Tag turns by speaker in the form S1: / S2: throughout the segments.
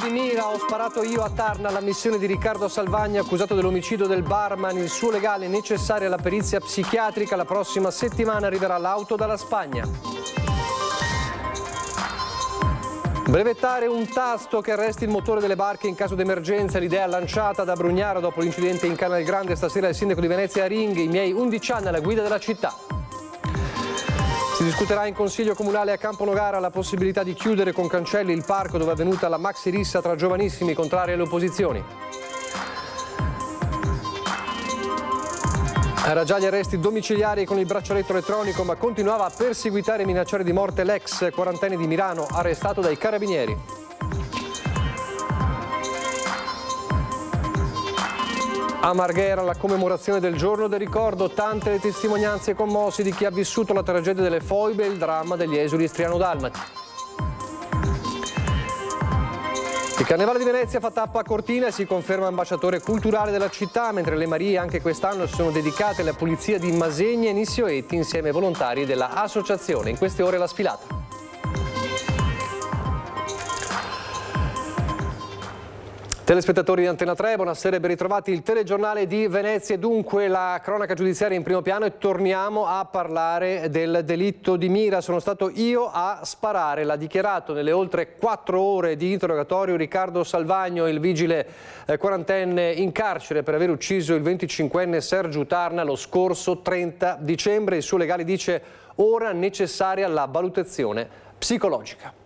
S1: di Mira, ho sparato io a Tarna, la missione di Riccardo Salvagno, accusato dell'omicidio del barman. Il suo legale è necessaria la perizia psichiatrica. La prossima settimana arriverà l'auto dalla Spagna. Brevettare un tasto che arresti il motore delle barche in caso di emergenza, l'idea lanciata da Brugnaro dopo l'incidente in Canal Grande. Stasera il sindaco di Venezia Ring, i miei 11 anni alla guida della città. Si discuterà in Consiglio Comunale a Campo Nogara la possibilità di chiudere con cancelli il parco dove è avvenuta la maxi rissa tra giovanissimi contrari alle opposizioni. Era già agli arresti domiciliari con il braccialetto elettronico, ma continuava a perseguitare e minacciare di morte l'ex quarantenne di Milano, arrestato dai carabinieri. A Marghera la commemorazione del giorno del ricordo, tante le testimonianze commossi di chi ha vissuto la tragedia delle foibe e il dramma degli esuli istriano-dalmati. Il Carnevale di Venezia fa tappa a Cortina e si conferma ambasciatore culturale della città, mentre le Marie anche quest'anno sono dedicate alla pulizia di Masegna e Nissioetti insieme ai volontari della associazione. In queste ore la sfilata. Telespettatori di Antena 3, buonasera e ben ritrovati. Il telegiornale di Venezia e dunque la cronaca giudiziaria in primo piano e torniamo a parlare del delitto di Mira. Sono stato io a sparare, l'ha dichiarato nelle oltre 4 ore di interrogatorio Riccardo Salvagno, il vigile quarantenne in carcere per aver ucciso il 25enne Sergio Tarna lo scorso 30 dicembre. Il suo legale dice ora necessaria la valutazione psicologica.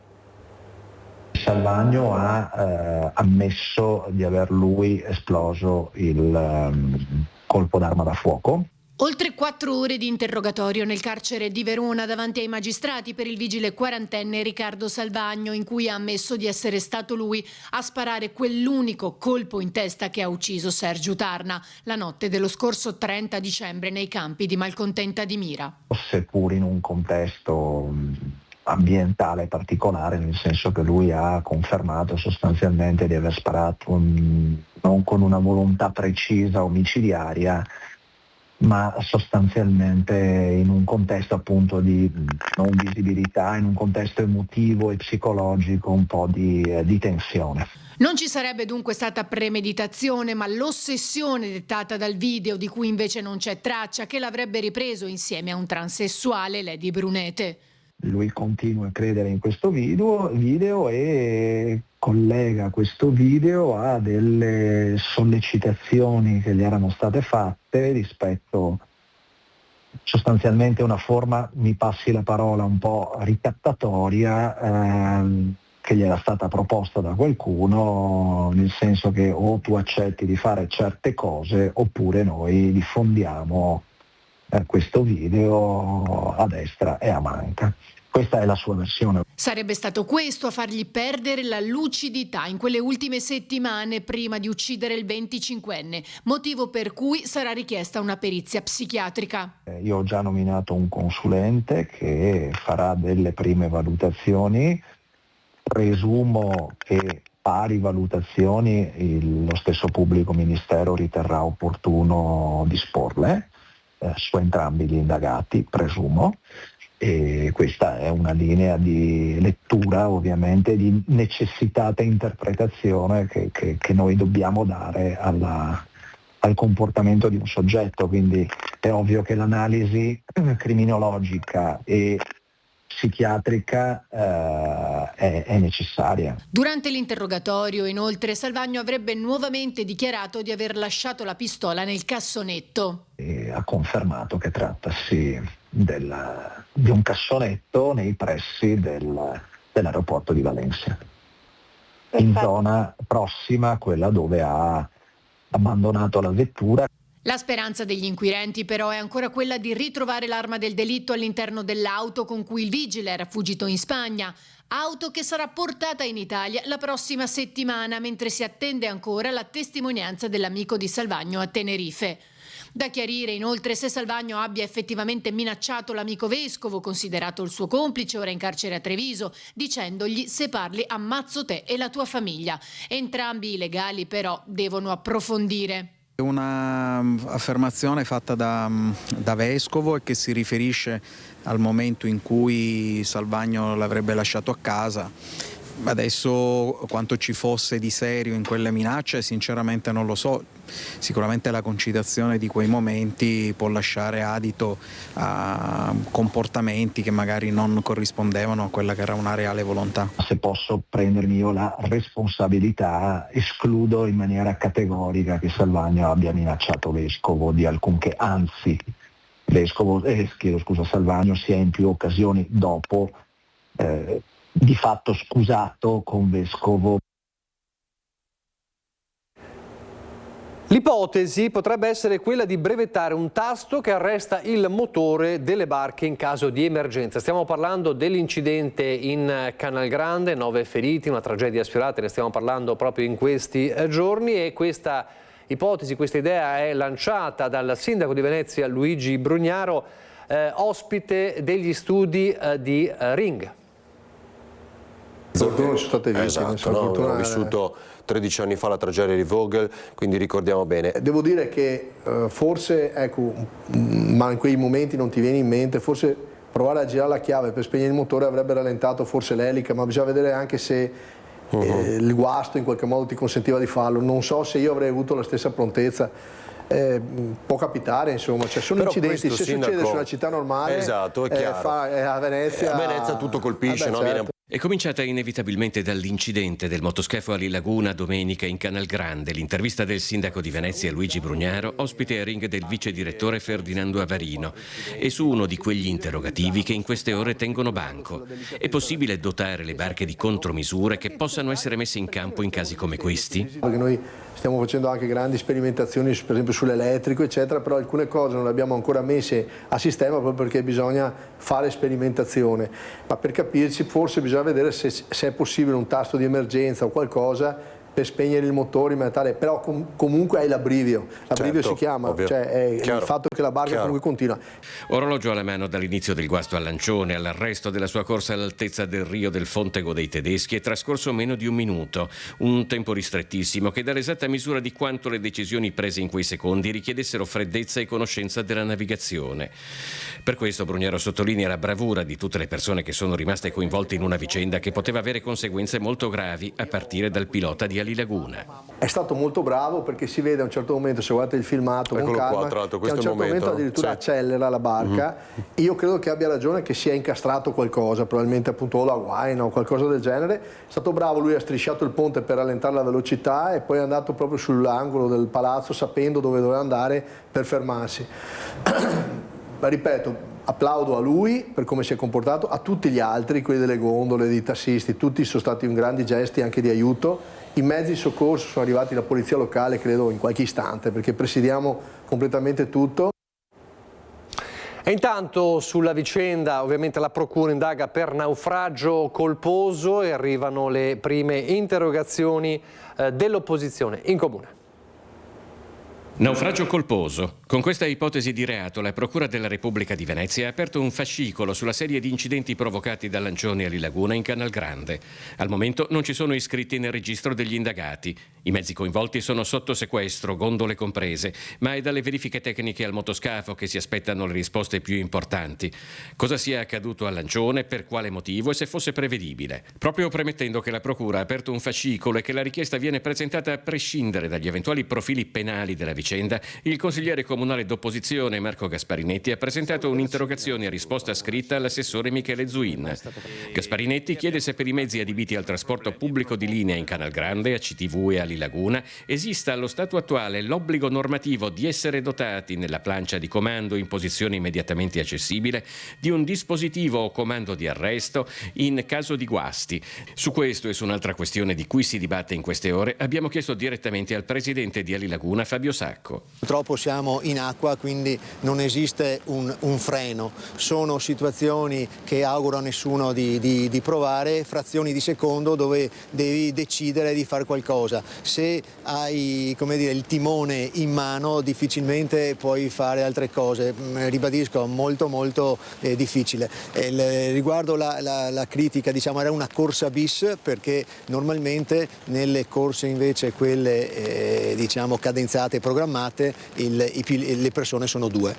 S2: Salvagno ha ammesso di aver lui esploso il colpo d'arma da fuoco.
S3: Oltre 4 ore di interrogatorio nel carcere di Verona davanti ai magistrati per il vigile quarantenne Riccardo Salvagno, in cui ha ammesso di essere stato lui a sparare quell'unico colpo in testa che ha ucciso Sergio Tarna la notte dello scorso 30 dicembre nei campi di Malcontenta di Mira.
S2: Seppur in un contesto ambientale particolare, nel senso che lui ha confermato sostanzialmente di aver sparato non con una volontà precisa omicidiaria, ma sostanzialmente in un contesto appunto di non visibilità, in un contesto emotivo e psicologico un po' di tensione.
S3: Non ci sarebbe dunque stata premeditazione, ma l'ossessione dettata dal video, di cui invece non c'è traccia, che l'avrebbe ripreso insieme a un transessuale, Lady Brunete.
S2: Lui continua a credere in questo video e collega questo video a delle sollecitazioni che gli erano state fatte rispetto sostanzialmente a una forma, mi passi la parola, un po' ricattatoria che gli era stata proposta da qualcuno, nel senso che o tu accetti di fare certe cose oppure noi diffondiamo questo video a destra e a manca. Questa è la sua versione.
S3: Sarebbe stato questo a fargli perdere la lucidità in quelle ultime settimane prima di uccidere il 25enne, motivo per cui sarà richiesta una perizia psichiatrica.
S2: Io ho già nominato un consulente che farà delle prime valutazioni, presumo che pari valutazioni lo stesso pubblico ministero riterrà opportuno disporle su entrambi gli indagati, presumo, e questa è una linea di lettura ovviamente di necessitata interpretazione che noi dobbiamo dare al comportamento di un soggetto, quindi è ovvio che l'analisi criminologica e psichiatrica è necessaria.
S3: Durante l'interrogatorio, inoltre, Salvagno avrebbe nuovamente dichiarato di aver lasciato la pistola nel cassonetto.
S2: E ha confermato che trattasi di un cassonetto nei pressi dell'aeroporto di Valencia, in zona prossima a quella dove ha abbandonato la vettura.
S3: La speranza degli inquirenti però è ancora quella di ritrovare l'arma del delitto all'interno dell'auto con cui il vigile era fuggito in Spagna, auto che sarà portata in Italia la prossima settimana, mentre si attende ancora la testimonianza dell'amico di Salvagno a Tenerife. Da chiarire inoltre se Salvagno abbia effettivamente minacciato l'amico vescovo, considerato il suo complice ora in carcere a Treviso, dicendogli: se parli ammazzo te e la tua famiglia. Entrambi i legali però devono approfondire.
S4: Una affermazione fatta da vescovo e che si riferisce al momento in cui Salvagno l'avrebbe lasciato a casa. Adesso quanto ci fosse di serio in quelle minacce sinceramente non lo so, sicuramente la concitazione di quei momenti può lasciare adito a comportamenti che magari non corrispondevano a quella che era una reale volontà.
S2: Se posso prendermi io la responsabilità, escludo in maniera categorica che Salvagno abbia minacciato Vescovo di alcunché, anzi Salvagno si è in più occasioni dopo di fatto scusato con Vescovo.
S1: L'ipotesi potrebbe essere quella di brevettare un tasto che arresta il motore delle barche in caso di emergenza. Stiamo parlando dell'incidente in Canal Grande, 9 feriti, una tragedia sfiorata, ne stiamo parlando proprio in questi giorni, e questa ipotesi, questa idea è lanciata dal sindaco di Venezia Luigi Brugnaro, ospite degli studi di Ring.
S5: Sono state vittime.
S6: Esatto, ho vissuto 13 anni fa la tragedia di Vogel, quindi ricordiamo bene.
S5: Devo dire che forse, ecco, ma in quei momenti non ti viene in mente, forse provare a girare la chiave per spegnere il motore avrebbe rallentato forse l'elica, ma bisogna vedere anche se il guasto in qualche modo ti consentiva di farlo. Non so se io avrei avuto la stessa prontezza. Può capitare, insomma, cioè sono incidenti, se succede su una città normale,
S6: esatto, è chiaro.
S5: A Venezia
S6: tutto colpisce, no?
S5: Certo.
S7: È cominciata inevitabilmente dall'incidente del motoscafo a Lillaguna domenica in Canal Grande. L'intervista del sindaco di Venezia Luigi Brugnaro, ospite a Ring del vice direttore Ferdinando Avarino, e su uno di quegli interrogativi che in queste ore tengono banco. È possibile dotare le barche di contromisure che possano essere messe in campo in casi come questi?
S5: Perché noi stiamo facendo anche grandi sperimentazioni, per esempio sull'elettrico, eccetera, però alcune cose non le abbiamo ancora messe a sistema proprio perché bisogna fare sperimentazione. Ma per capirci forse bisogna vedere se è possibile un tasto di emergenza o qualcosa per spegnere il motore in maniera tale, però comunque hai l'abbrivio, l'abbrivio si chiama,
S6: ovvio.
S5: cioè è il fatto che la barca comunque continua.
S7: Orologio alla mano dall'inizio del guasto a Lancione all'arresto della sua corsa all'altezza del Rio del Fontego dei Tedeschi è trascorso meno di un minuto, un tempo ristrettissimo che dà l'esatta misura di quanto le decisioni prese in quei secondi richiedessero freddezza e conoscenza della navigazione. Per questo Brugnaro sottolinea la bravura di tutte le persone che sono rimaste coinvolte in una vicenda che poteva avere conseguenze molto gravi, a partire dal pilota di Lillaguna.
S5: È stato molto bravo perché si vede a un certo momento, se guardate il filmato con calma, che a un certo momento addirittura accelera la barca. Io credo che abbia ragione, che sia incastrato qualcosa, probabilmente appunto o la guaina o qualcosa del genere. È stato bravo, lui ha strisciato il ponte per rallentare la velocità e poi è andato proprio sull'angolo del palazzo sapendo dove doveva andare per fermarsi. Ma ripeto, applaudo a lui per come si è comportato, a tutti gli altri, quelli delle gondole, dei tassisti, tutti sono stati grandi gesti anche di aiuto. I mezzi di soccorso sono arrivati, la polizia locale credo in qualche istante, perché presidiamo completamente tutto.
S1: E intanto sulla vicenda ovviamente la procura indaga per naufragio colposo e arrivano le prime interrogazioni dell'opposizione in comune.
S7: Naufragio colposo. Con questa ipotesi di reato la Procura della Repubblica di Venezia ha aperto un fascicolo sulla serie di incidenti provocati da Lancione a Lillaguna in Canal Grande. Al momento non ci sono iscritti nel registro degli indagati. I mezzi coinvolti sono sotto sequestro, gondole comprese, ma è dalle verifiche tecniche al motoscafo che si aspettano le risposte più importanti. Cosa sia accaduto a Lancione, per quale motivo e se fosse prevedibile. Proprio premettendo che la Procura ha aperto un fascicolo e che la richiesta viene presentata a prescindere dagli eventuali profili penali della vicenda, il consigliere comunale d'opposizione Marco Gasparinetti ha presentato un'interrogazione a risposta scritta all'assessore Michele Zuin. Gasparinetti chiede se per i mezzi adibiti al trasporto pubblico di linea in Canal Grande, a CTV e a Lillaguna esista allo stato attuale l'obbligo normativo di essere dotati nella plancia di comando in posizione immediatamente accessibile di un dispositivo o comando di arresto in caso di guasti. Su questo e su un'altra questione di cui si dibatte in queste ore abbiamo chiesto direttamente al presidente di Lillaguna Fabio Sacco.
S8: Purtroppo siamo in acqua, quindi non esiste un freno. Sono situazioni che auguro a nessuno di provare, frazioni di secondo dove devi decidere di fare qualcosa. Se hai, come dire, il timone in mano difficilmente puoi fare altre cose. Ribadisco, molto difficile. Riguardo la critica, diciamo, era una corsa bis, perché normalmente nelle corse invece quelle diciamo cadenzate e programmate le persone sono due.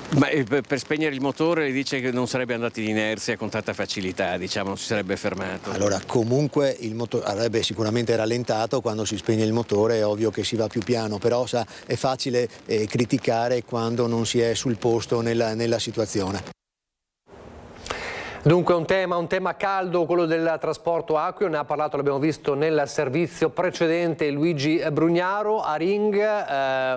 S7: Ma per spegnere il motore dice che non sarebbe andato in inerzia con tanta facilità, diciamo, non si sarebbe fermato.
S8: Allora, comunque il motore avrebbe sicuramente rallentato, quando si spegne il motore è ovvio che si va più piano, però è facile criticare quando non si è sul posto nella situazione.
S1: Dunque un tema caldo, quello del trasporto acqueo, ne ha parlato, l'abbiamo visto nel servizio precedente, Luigi Brugnaro a Ring,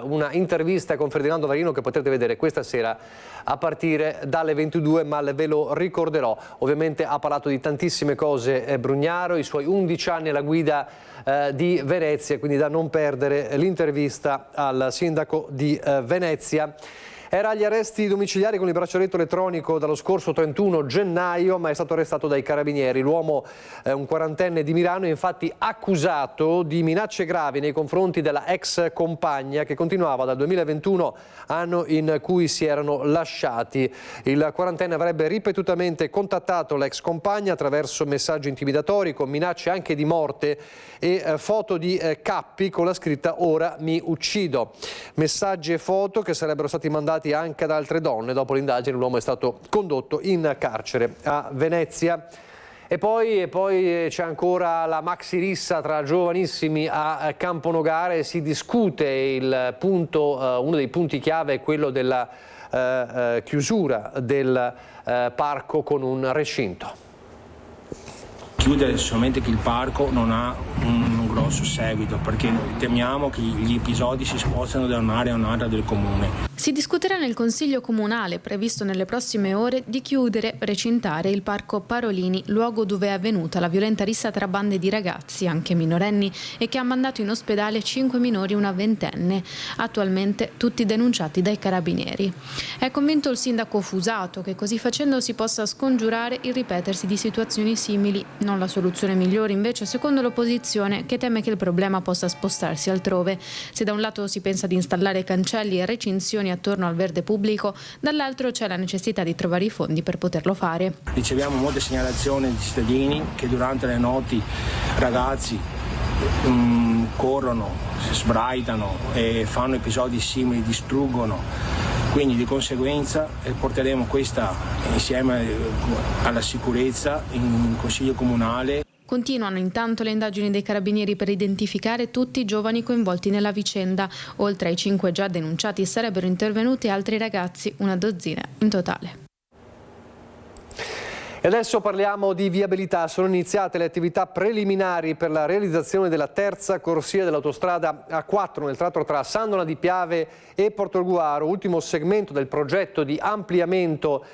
S1: una intervista con Ferdinando Varino che potrete vedere questa sera a partire dalle 22, ma ve lo ricorderò. Ovviamente ha parlato di tantissime cose Brugnaro, i suoi 11 anni alla guida di Venezia, quindi da non perdere l'intervista al sindaco di Venezia. Era agli arresti domiciliari con il braccialetto elettronico dallo scorso 31 gennaio, ma è stato arrestato dai carabinieri. L'uomo, un quarantenne di Milano, è infatti accusato di minacce gravi nei confronti della ex compagna che continuava dal 2021, anno in cui si erano lasciati. Il quarantenne avrebbe ripetutamente contattato l'ex compagna attraverso messaggi intimidatori con minacce anche di morte e foto di Cappi con la scritta "ora mi uccido". Messaggi e foto che sarebbero stati mandati anche ad altre donne. Dopo l'indagine l'uomo è stato condotto in carcere a Venezia. E poi c'è ancora la maxi rissa tra giovanissimi a Camponogare. Si discute il punto, uno dei punti chiave è quello della chiusura del parco con un recinto.
S9: Chiudere solamente che il parco non ha un grosso seguito, perché temiamo che gli episodi si spostino da un'area a un'area del comune.
S10: Si discuterà nel Consiglio Comunale, previsto nelle prossime ore, di chiudere, recintare il parco Parolini, luogo dove è avvenuta la violenta rissa tra bande di ragazzi, anche minorenni, e che ha mandato in ospedale 5 minori e una ventenne, attualmente tutti denunciati dai carabinieri. È convinto il sindaco Fusato che così facendo si possa scongiurare il ripetersi di situazioni simili. Non la soluzione migliore invece secondo l'opposizione, che teme che il problema possa spostarsi altrove. Se da un lato si pensa di installare cancelli e recinzioni attorno al verde pubblico, dall'altro c'è la necessità di trovare i fondi per poterlo fare.
S9: Riceviamo molte segnalazioni di cittadini che durante le notti ragazzi corrono, sbraitano e fanno episodi simili, distruggono. Quindi di conseguenza porteremo questa insieme alla sicurezza in Consiglio Comunale.
S10: Continuano intanto le indagini dei carabinieri per identificare tutti i giovani coinvolti nella vicenda. Oltre ai 5 già denunciati sarebbero intervenuti altri ragazzi, una dozzina in totale.
S1: E adesso parliamo di viabilità. Sono iniziate le attività preliminari per la realizzazione della terza corsia dell'autostrada A4 nel tratto tra Sandona di Piave e Portogruaro, ultimo segmento del progetto di ampliamento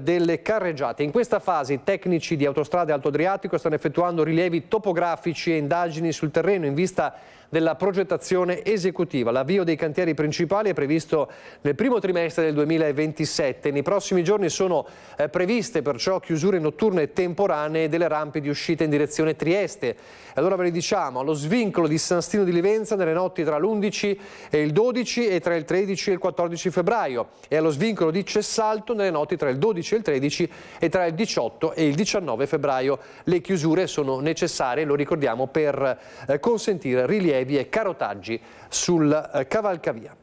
S1: delle carreggiate. In questa fase i tecnici di Autostrade Alto Adriatico stanno effettuando rilievi topografici e indagini sul terreno in vista della progettazione esecutiva. L'avvio dei cantieri principali è previsto nel primo trimestre del 2027. Nei prossimi giorni sono previste perciò chiusure notturne e temporanee delle rampe di uscita in direzione Trieste. Allora ve ne diciamo: allo svincolo di San Stino di Livenza nelle notti tra l'11 e il 12 e tra il 13 e il 14 febbraio e allo svincolo di Cessalto nelle notti tra il 12 e il 13 e tra il 18 e il 19 febbraio. Le chiusure sono necessarie, lo ricordiamo, per consentire rilievi e carotaggi sul cavalcavia.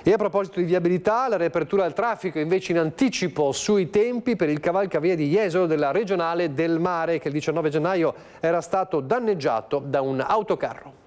S1: E a proposito di viabilità, la riapertura al traffico invece in anticipo sui tempi per il cavalcavia di Jesolo della regionale del Mare, che il 19 gennaio era stato danneggiato da un autocarro.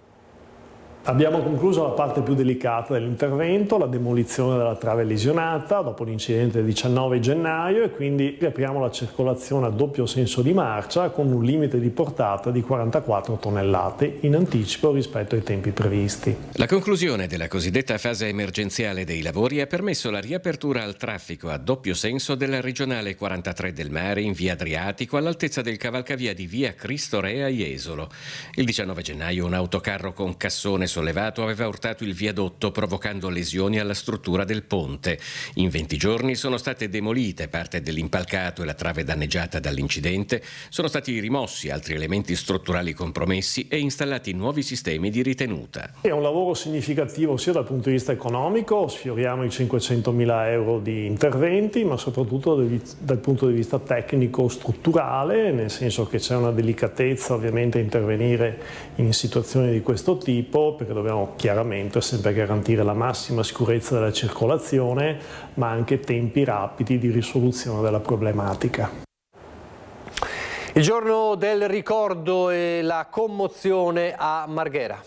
S11: Abbiamo concluso la parte più delicata dell'intervento, la demolizione della trave lesionata dopo l'incidente del 19 gennaio e quindi riapriamo la circolazione a doppio senso di marcia con un limite di portata di 44 tonnellate in anticipo rispetto ai tempi previsti.
S7: La conclusione della cosiddetta fase emergenziale dei lavori ha permesso la riapertura al traffico a doppio senso della regionale 43 del Mare in via Adriatico all'altezza del cavalcavia di via Cristo Re a Jesolo. Il 19 gennaio un autocarro con cassone sollevato aveva urtato il viadotto provocando lesioni alla struttura del ponte. In 20 giorni sono state demolite parte dell'impalcato e la trave danneggiata dall'incidente, sono stati rimossi altri elementi strutturali compromessi e installati nuovi sistemi di ritenuta.
S11: È un lavoro significativo sia dal punto di vista economico, sfioriamo i 500.000 euro di interventi, ma soprattutto dal punto di vista tecnico-strutturale, nel senso che c'è una delicatezza ovviamente a intervenire in situazioni di questo tipo, per perché dobbiamo chiaramente sempre garantire la massima sicurezza della circolazione, ma anche tempi rapidi di risoluzione della problematica.
S1: Il giorno del ricordo e la commozione a Marghera.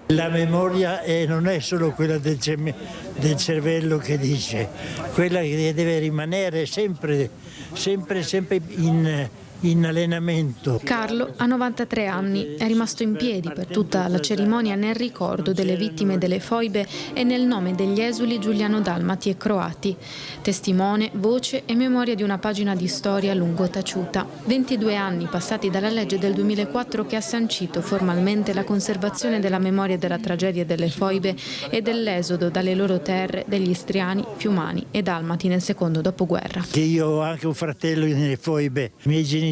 S12: La memoria non è solo quella del cervello che dice, quella che deve rimanere sempre in allenamento.
S10: Carlo ha 93 anni, è rimasto in piedi per tutta la cerimonia nel ricordo delle vittime delle foibe e nel nome degli esuli giuliano-dalmati e croati. Testimone, voce e memoria di una pagina di storia a lungo taciuta. 22 anni passati dalla legge del 2004 che ha sancito formalmente la conservazione della memoria della tragedia delle foibe e dell'esodo dalle loro terre degli istriani, fiumani e dalmati nel secondo dopoguerra.
S12: Che io ho anche un fratello nelle foibe, i miei genitori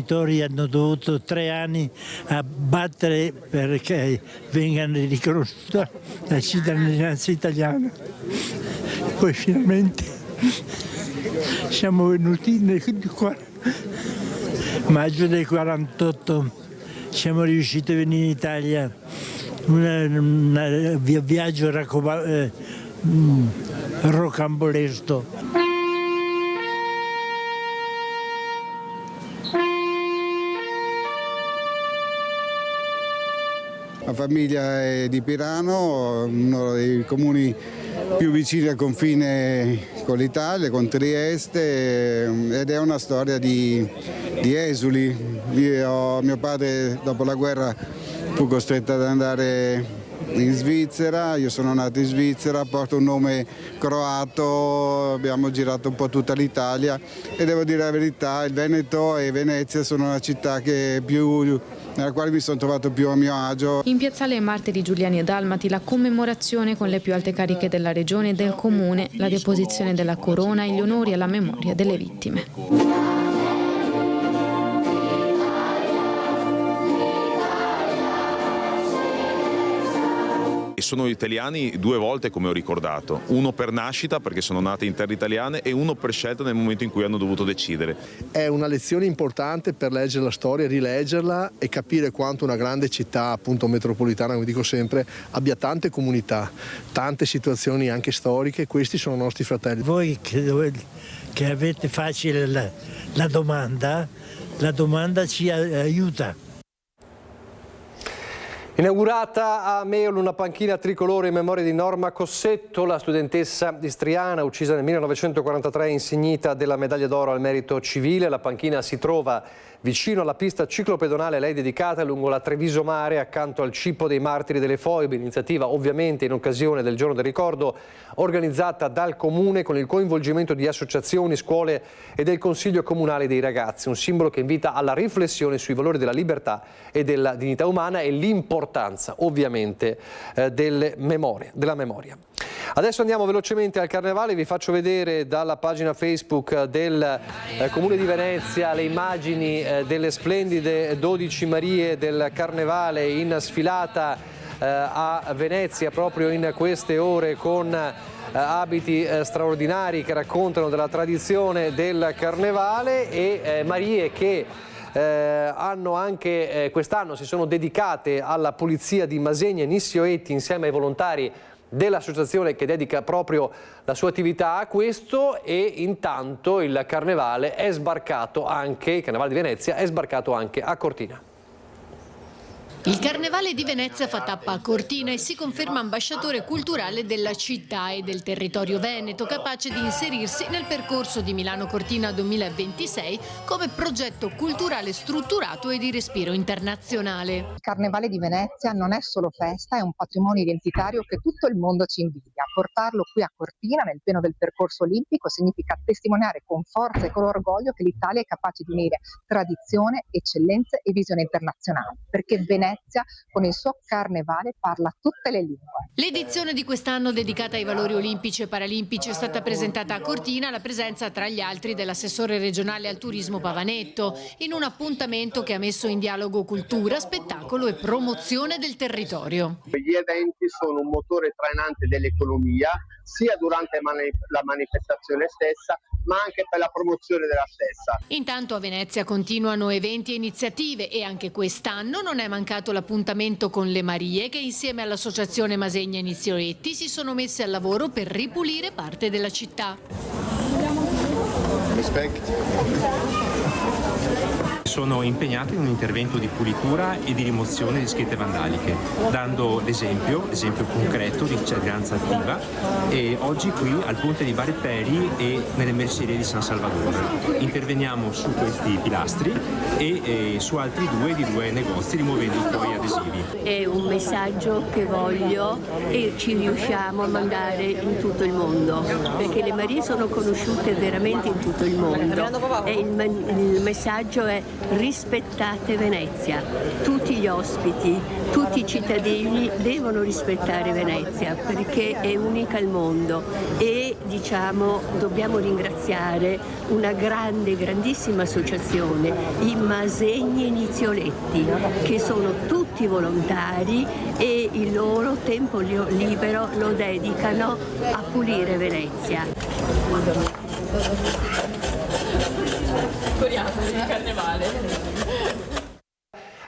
S12: hanno dovuto 3 anni a battere perché vengano riconosciuta la cittadinanza italiana. Poi finalmente siamo venuti nel maggio del 48, siamo riusciti a venire in Italia, un viaggio rocambolesco.
S13: La famiglia è di Pirano, uno dei comuni più vicini al confine con l'Italia, con Trieste, ed è una storia di esuli. Mio padre dopo la guerra fu costretto ad andare in Svizzera, io sono nato in Svizzera, porto un nome croato, abbiamo girato un po' tutta l'Italia e devo dire la verità, il Veneto e Venezia sono una città nella quale mi sono trovato più a mio agio.
S10: In piazzale Martiri Giuliani e Dalmati la commemorazione con le più alte cariche della regione e del comune, la deposizione della corona e gli onori alla memoria delle vittime.
S14: Sono italiani 2 volte, come ho ricordato, uno per nascita perché sono nati in terre italiane e uno per scelta nel momento in cui hanno dovuto decidere.
S5: È una lezione importante per leggere la storia, rileggerla e capire quanto una grande città, appunto metropolitana, come dico sempre, abbia tante comunità, tante situazioni anche storiche. Questi sono nostri fratelli.
S12: Voi che avete facile la domanda ci aiuta.
S1: Inaugurata a Meolo una panchina tricolore in memoria di Norma Cossetto, la studentessa istriana uccisa nel 1943 insignita della medaglia d'oro al merito civile. La panchina si trova vicino alla pista ciclopedonale a lei dedicata lungo la Treviso Mare, accanto al Cippo dei Martiri delle Foibe, iniziativa ovviamente in occasione del giorno del ricordo organizzata dal Comune con il coinvolgimento di associazioni, scuole e del Consiglio Comunale dei Ragazzi, un simbolo che invita alla riflessione sui valori della libertà e della dignità umana e l'importanza ovviamente della memoria. Adesso andiamo velocemente al Carnevale, vi faccio vedere dalla pagina Facebook del Comune di Venezia le immagini delle splendide 12 Marie del Carnevale in sfilata a Venezia proprio in queste ore con abiti straordinari che raccontano della tradizione del Carnevale e Marie che hanno anche quest'anno si sono dedicate alla pulizia di Masegna e Nissioetti insieme ai volontari dell'associazione che dedica proprio la sua attività a questo, e intanto il Carnevale è sbarcato anche, il Carnevale di Venezia è sbarcato anche a Cortina.
S3: Il Carnevale di Venezia fa tappa a Cortina e si conferma ambasciatore culturale della città e del territorio veneto, capace di inserirsi nel percorso di Milano Cortina 2026 come progetto culturale strutturato e di respiro internazionale.
S15: Il Carnevale di Venezia non è solo festa, è un patrimonio identitario che tutto il mondo ci invidia. Portarlo qui a Cortina, nel pieno del percorso olimpico, significa testimoniare con forza e con orgoglio che l'Italia è capace di unire tradizione, eccellenze e visione internazionale, perché Venezia con il suo Carnevale parla tutte le lingue.
S3: L'edizione di quest'anno dedicata ai valori olimpici e paralimpici è stata presentata a Cortina alla presenza tra gli altri dell'assessore regionale al turismo Pavanetto, in un appuntamento che ha messo in dialogo cultura, spettacolo e promozione del territorio.
S16: Gli eventi sono un motore trainante dell'economia, sia durante la manifestazione stessa, ma anche per la promozione della stessa.
S3: Intanto a Venezia continuano eventi e iniziative e anche quest'anno non è mancato l'appuntamento con le Marie che insieme all'associazione Masegna Inizioletti si sono messe al lavoro per ripulire parte della città.
S17: Sono impegnati in un intervento di pulitura e di rimozione di scritte vandaliche, dando l'esempio concreto di cittadinanza attiva, e oggi qui al ponte di Bari Peri e nelle mercerie di San Salvador. Interveniamo su questi pilastri e su altri di due negozi, rimuovendo i tuoi adesivi.
S18: È un messaggio che voglio e ci riusciamo a mandare in tutto il mondo, perché le Marie sono conosciute veramente in tutto il mondo, e il messaggio è: rispettate Venezia. Tutti gli ospiti, tutti i cittadini devono rispettare Venezia perché è unica al mondo, e dobbiamo ringraziare una grandissima associazione, i Masegni Inizioletti, che sono tutti volontari e il loro tempo libero lo dedicano a pulire Venezia.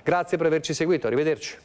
S1: Grazie per averci seguito, arrivederci.